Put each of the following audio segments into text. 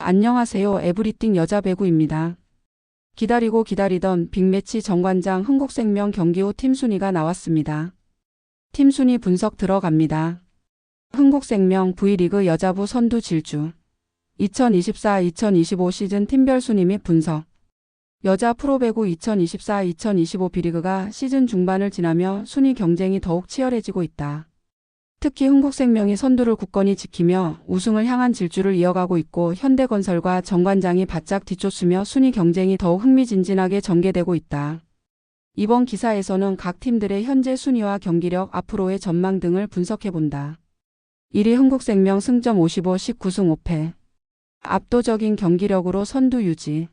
안녕하세요. 에브리띵 여자배구입니다. 기다리고 기다리던 빅매치 정관장 흥국생명 경기 후 팀 순위가 나왔습니다. 팀 순위 분석 들어갑니다. 흥국생명 V리그 여자부 선두 질주 2024-2025 시즌 팀별 순위 및 분석. 여자 프로배구 2024-2025 B리그가 시즌 중반을 지나며 순위 경쟁이 더욱 치열해지고 있다. 특히 흥국생명이 선두를 굳건히 지키며 우승을 향한 질주를 이어가고 있고 현대건설과 정관장이 바짝 뒤쫓으며 순위 경쟁이 더욱 흥미진진하게 전개되고 있다. 이번 기사에서는 각 팀들의 현재 순위와 경기력, 앞으로의 전망 등을 분석해본다. 1위 흥국생명 승점 55, 19승 5패. 압도적인 경기력으로 선두 유지.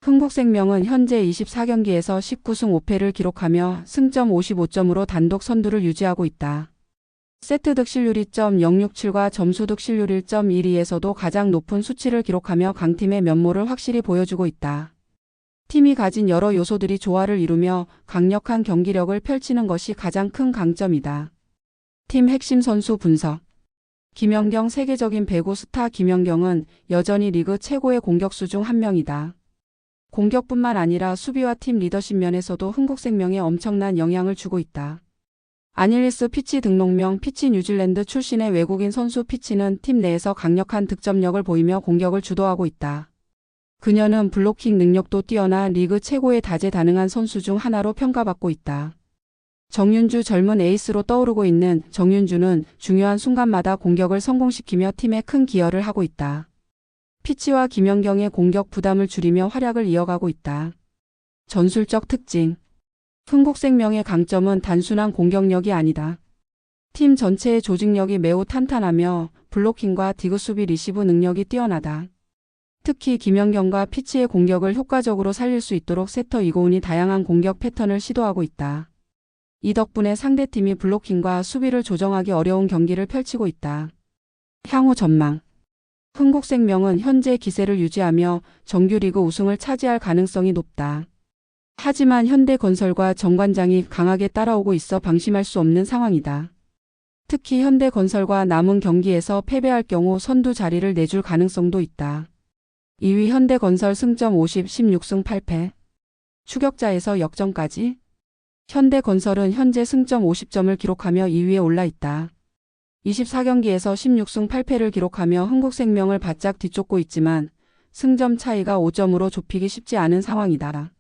흥국생명은 현재 24경기에서 19승 5패를 기록하며 승점 55점으로 단독 선두를 유지하고 있다. 세트 득실률 2.067과 점수 득실률 1.12에서도 가장 높은 수치를 기록하며 강팀의 면모를 확실히 보여주고 있다. 팀이 가진 여러 요소들이 조화를 이루며 강력한 경기력을 펼치는 것이 가장 큰 강점이다. 팀 핵심 선수 분석. 김연경 세계적인 배구 스타 김연경은 여전히 리그 최고의 공격수 중 한 명이다. 공격뿐만 아니라 수비와 팀 리더십 면에서도 흥국생명에 엄청난 영향을 주고 있다. 아닐리스 피치 등록명 피치 뉴질랜드 출신의 외국인 선수 피치는 팀 내에서 강력한 득점력을 보이며 공격을 주도하고 있다. 그녀는 블로킹 능력도 뛰어나 리그 최고의 다재다능한 선수 중 하나로 평가받고 있다. 정윤주 젊은 에이스로 떠오르고 있는 정윤주는 중요한 순간마다 공격을 성공시키며 팀에 큰 기여를 하고 있다. 피치와 김연경의 공격 부담을 줄이며 활약을 이어가고 있다. 전술적 특징. 흥국생명의 강점은 단순한 공격력이 아니다. 팀 전체의 조직력이 매우 탄탄하며 블로킹과 디그 수비 리시브 능력이 뛰어나다. 특히 김연경과 피치의 공격을 효과적으로 살릴 수 있도록 세터 이고은이 다양한 공격 패턴을 시도하고 있다. 이 덕분에 상대팀이 블로킹과 수비를 조정하기 어려운 경기를 펼치고 있다. 향후 전망. 흥국생명은 현재 기세를 유지하며 정규리그 우승을 차지할 가능성이 높다. 하지만 현대건설과 정관장이 강하게 따라오고 있어 방심할 수 없는 상황이다. 특히 현대건설과 남은 경기에서 패배할 경우 선두 자리를 내줄 가능성도 있다. 2위 현대건설 승점 50, 16승 8패. 추격자에서 역전까지. 현대건설은 현재 승점 50점을 기록하며 2위에 올라 있다. 24경기에서 16승 8패를 기록하며 흥국생명을 바짝 뒤쫓고 있지만 승점 차이가 5점으로 좁히기 쉽지 않은 상황이다.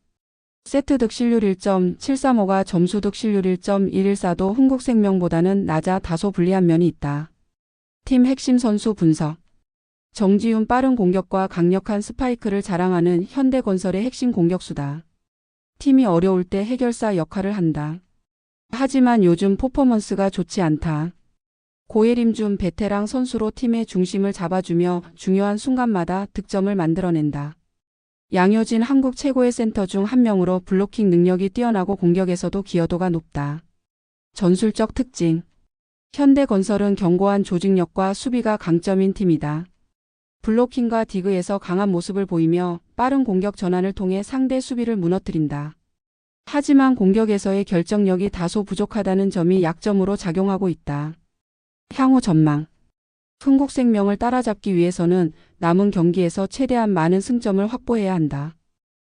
세트 득실률 1.735가 점수 득실률 1.114도 흥국생명보다는 낮아 다소 불리한 면이 있다. 팀 핵심 선수 분석. 정지훈 빠른 공격과 강력한 스파이크를 자랑하는 현대건설의 핵심 공격수다. 팀이 어려울 때 해결사 역할을 한다. 하지만 요즘 퍼포먼스가 좋지 않다. 고예림준 베테랑 선수로 팀의 중심을 잡아주며 중요한 순간마다 득점을 만들어낸다. 양효진 한국 최고의 센터 중 한 명으로 블로킹 능력이 뛰어나고 공격에서도 기여도가 높다. 전술적 특징. 현대건설은 견고한 조직력과 수비가 강점인 팀이다. 블로킹과 디그에서 강한 모습을 보이며 빠른 공격 전환을 통해 상대 수비를 무너뜨린다. 하지만 공격에서의 결정력이 다소 부족하다는 점이 약점으로 작용하고 있다. 향후 전망. 흥국생명을 따라잡기 위해서는 남은 경기에서 최대한 많은 승점을 확보해야 한다.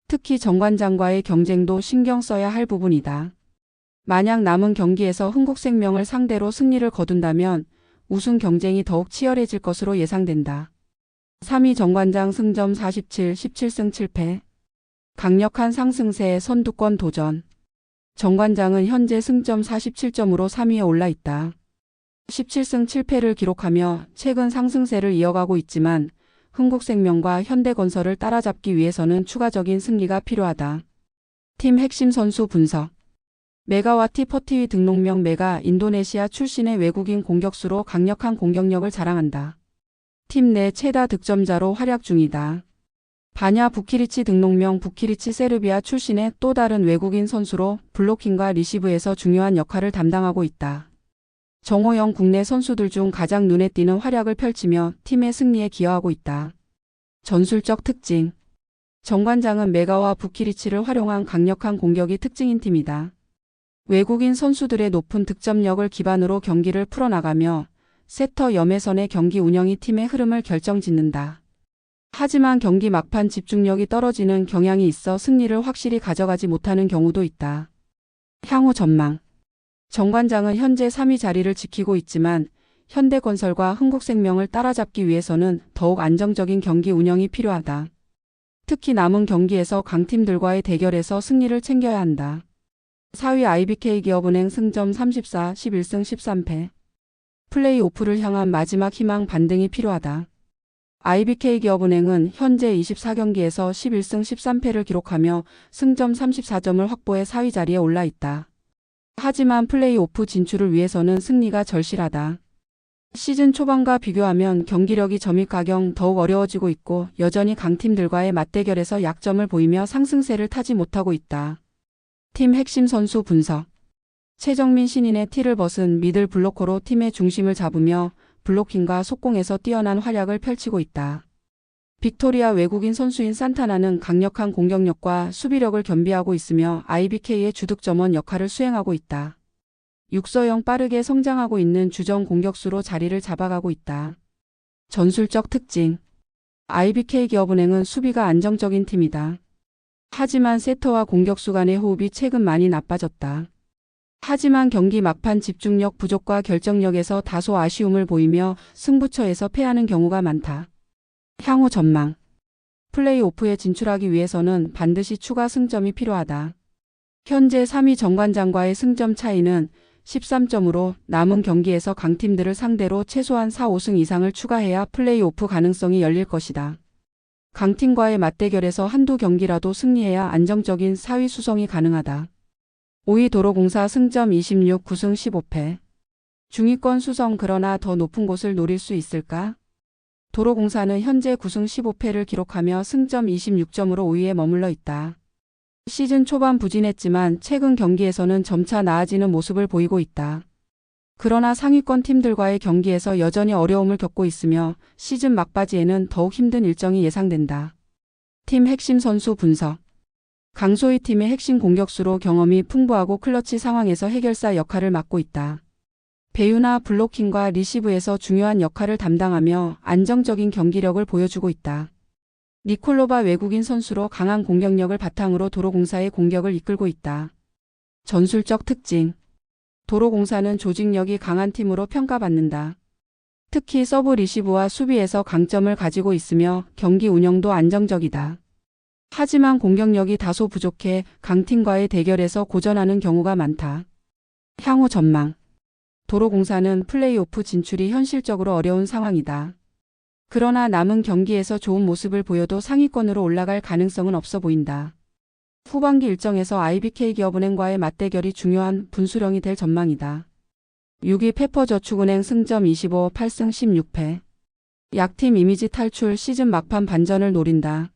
특히 정관장과의 경쟁도 신경 써야 할 부분이다. 만약 남은 경기에서 흥국생명을 상대로 승리를 거둔다면 우승 경쟁이 더욱 치열해질 것으로 예상된다. 3위 정관장 승점 47, 17승 7패. 강력한 상승세의 선두권 도전. 정관장은 현재 승점 47점으로 3위에 올라 있다. 17승 7패를 기록하며 최근 상승세를 이어가고 있지만 흥국생명과 현대건설을 따라잡기 위해서는 추가적인 승리가 필요하다. 팀 핵심 선수 분석. 메가와티 퍼티위 등록명 메가 인도네시아 출신의 외국인 공격수로 강력한 공격력을 자랑한다. 팀 내 최다 득점자로 활약 중이다. 바냐 부키리치 등록명 부키리치 세르비아 출신의 또 다른 외국인 선수로 블로킹과 리시브에서 중요한 역할을 담당하고 있다. 정호영 국내 선수들 중 가장 눈에 띄는 활약을 펼치며 팀의 승리에 기여하고 있다. 전술적 특징. 정관장은 메가와 부키리치를 활용한 강력한 공격이 특징인 팀이다. 외국인 선수들의 높은 득점력을 기반으로 경기를 풀어나가며 세터 염혜선의 경기 운영이 팀의 흐름을 결정짓는다. 하지만 경기 막판 집중력이 떨어지는 경향이 있어 승리를 확실히 가져가지 못하는 경우도 있다. 향후 전망. 정관장은 현재 3위 자리를 지키고 있지만 현대건설과 흥국생명을 따라잡기 위해서는 더욱 안정적인 경기 운영이 필요하다. 특히 남은 경기에서 강팀들과의 대결에서 승리를 챙겨야 한다. 4위 IBK기업은행 승점 34, 11승 13패. 플레이오프를 향한 마지막 희망 반등이 필요하다. IBK기업은행은 현재 24경기에서 11승 13패를 기록하며 승점 34점을 확보해 4위 자리에 올라 있다. 하지만 플레이오프 진출을 위해서는 승리가 절실하다. 시즌 초반과 비교하면 경기력이 점입가경 더욱 어려워지고 있고 여전히 강팀들과의 맞대결에서 약점을 보이며 상승세를 타지 못하고 있다. 팀 핵심 선수 분석. 최정민 신인의 티를 벗은 미들 블로커로 팀의 중심을 잡으며 블로킹과 속공에서 뛰어난 활약을 펼치고 있다. 빅토리아 외국인 선수인 산타나는 강력한 공격력과 수비력을 겸비하고 있으며 IBK의 주득점원 역할을 수행하고 있다. 육서영 빠르게 성장하고 있는 주전 공격수로 자리를 잡아가고 있다. 전술적 특징. IBK기업은행은 수비가 안정적인 팀이다. 하지만 세터와 공격수 간의 호흡이 최근 많이 나빠졌다. 하지만 경기 막판 집중력 부족과 결정력에서 다소 아쉬움을 보이며 승부처에서 패하는 경우가 많다. 향후 전망. 플레이오프에 진출하기 위해서는 반드시 추가 승점이 필요하다. 현재 3위 정관장과의 승점 차이는 13점으로 남은 경기에서 강팀들을 상대로 최소한 4, 5승 이상을 추가해야 플레이오프 가능성이 열릴 것이다. 강팀과의 맞대결에서 한두 경기라도 승리해야 안정적인 4위 수성이 가능하다. 5위 도로공사 승점 26, 9승 15패. 중위권 수성 그러나 더 높은 곳을 노릴 수 있을까? 도로공사는 현재 9승 15패를 기록하며 승점 26점으로 5위에 머물러 있다. 시즌 초반 부진했지만 최근 경기에서는 점차 나아지는 모습을 보이고 있다. 그러나 상위권 팀들과의 경기에서 여전히 어려움을 겪고 있으며 시즌 막바지에는 더욱 힘든 일정이 예상된다. 팀 핵심 선수 분석. 강소희 팀의 핵심 공격수로 경험이 풍부하고 클러치 상황에서 해결사 역할을 맡고 있다. 배유나 블로킹과 리시브에서 중요한 역할을 담당하며 안정적인 경기력을 보여주고 있다. 니콜로바 외국인 선수로 강한 공격력을 바탕으로 도로공사의 공격을 이끌고 있다. 전술적 특징. 도로공사는 조직력이 강한 팀으로 평가받는다. 특히 서브 리시브와 수비에서 강점을 가지고 있으며 경기 운영도 안정적이다. 하지만 공격력이 다소 부족해 강팀과의 대결에서 고전하는 경우가 많다. 향후 전망. 도로공사는 플레이오프 진출이 현실적으로 어려운 상황이다. 그러나 남은 경기에서 좋은 모습을 보여도 상위권으로 올라갈 가능성은 없어 보인다. 후반기 일정에서 IBK기업은행과의 맞대결이 중요한 분수령이 될 전망이다. 6위 페퍼저축은행 승점 25, 8승 16패. 약팀 이미지 탈출 시즌 막판 반전을 노린다.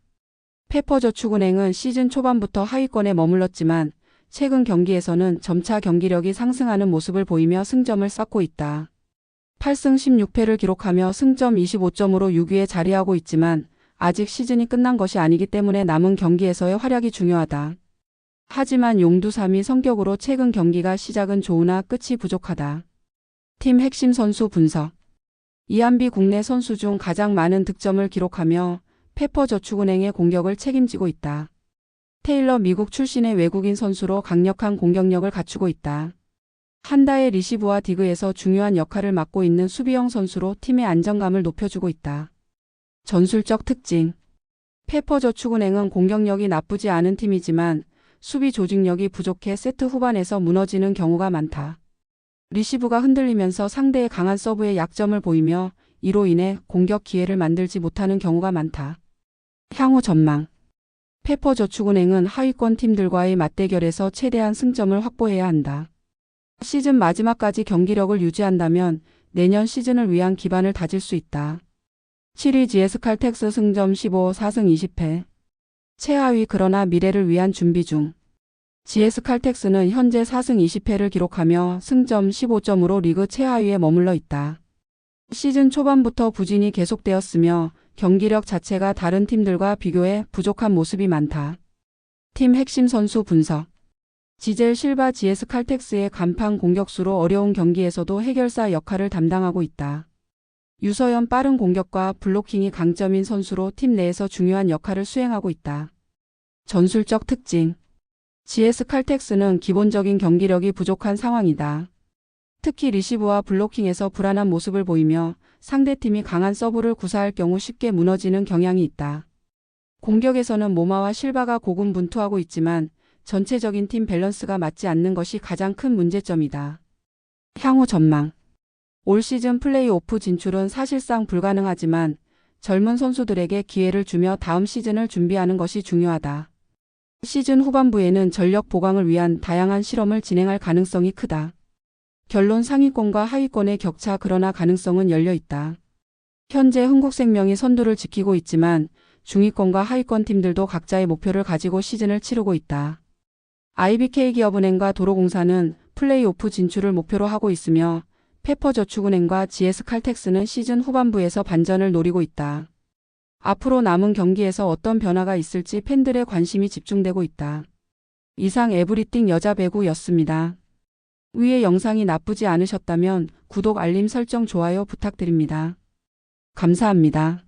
페퍼저축은행은 시즌 초반부터 하위권에 머물렀지만 최근 경기에서는 점차 경기력이 상승하는 모습을 보이며 승점을 쌓고 있다. 8승 16패를 기록하며 승점 25점으로 6위에 자리하고 있지만 아직 시즌이 끝난 것이 아니기 때문에 남은 경기에서의 활약이 중요하다. 하지만 용두삼이 성격으로 최근 경기가 시작은 좋으나 끝이 부족하다. 팀 핵심 선수 분석. 이한비 국내 선수 중 가장 많은 득점을 기록하며 페퍼저축은행의 공격을 책임지고 있다. 테일러 미국 출신의 외국인 선수로 강력한 공격력을 갖추고 있다. 한다의 리시브와 디그에서 중요한 역할을 맡고 있는 수비형 선수로 팀의 안정감을 높여주고 있다. 전술적 특징. 페퍼저축은행은 공격력이 나쁘지 않은 팀이지만 수비 조직력이 부족해 세트 후반에서 무너지는 경우가 많다. 리시브가 흔들리면서 상대의 강한 서브에 약점을 보이며 이로 인해 공격 기회를 만들지 못하는 경우가 많다. 향후 전망. 페퍼저축은행은 하위권 팀들과의 맞대결에서 최대한 승점을 확보해야 한다. 시즌 마지막까지 경기력을 유지한다면 내년 시즌을 위한 기반을 다질 수 있다. 7위 GS칼텍스 승점 15, 4승 20패. 최하위 그러나 미래를 위한 준비 중. GS칼텍스는 현재 4승 20패를 기록하며 승점 15점으로 리그 최하위에 머물러 있다. 시즌 초반부터 부진이 계속되었으며 경기력 자체가 다른 팀들과 비교해 부족한 모습이 많다. 팀 핵심 선수 분석. 지젤 실바 GS칼텍스의 간판 공격수로 어려운 경기에서도 해결사 역할을 담당하고 있다. 유서연 빠른 공격과 블로킹이 강점인 선수로 팀 내에서 중요한 역할을 수행하고 있다. 전술적 특징. GS 칼텍스는 기본적인 경기력이 부족한 상황이다. 특히 리시브와 블로킹에서 불안한 모습을 보이며 상대팀이 강한 서브를 구사할 경우 쉽게 무너지는 경향이 있다. 공격에서는 모마와 실바가 고군분투하고 있지만 전체적인 팀 밸런스가 맞지 않는 것이 가장 큰 문제점이다. 향후 전망. 올 시즌 플레이오프 진출은 사실상 불가능하지만 젊은 선수들에게 기회를 주며 다음 시즌을 준비하는 것이 중요하다. 시즌 후반부에는 전력 보강을 위한 다양한 실험을 진행할 가능성이 크다. 결론 상위권과 하위권의 격차 그러나 가능성은 열려 있다. 현재 흥국생명이 선두를 지키고 있지만 중위권과 하위권 팀들도 각자의 목표를 가지고 시즌을 치르고 있다. IBK기업은행과 도로공사는 플레이오프 진출을 목표로 하고 있으며 페퍼저축은행과 GS칼텍스는 시즌 후반부에서 반전을 노리고 있다. 앞으로 남은 경기에서 어떤 변화가 있을지 팬들의 관심이 집중되고 있다. 이상 에브리띵 여자배구였습니다. 위의 영상이 나쁘지 않으셨다면 구독, 알림 설정, 좋아요 부탁드립니다. 감사합니다.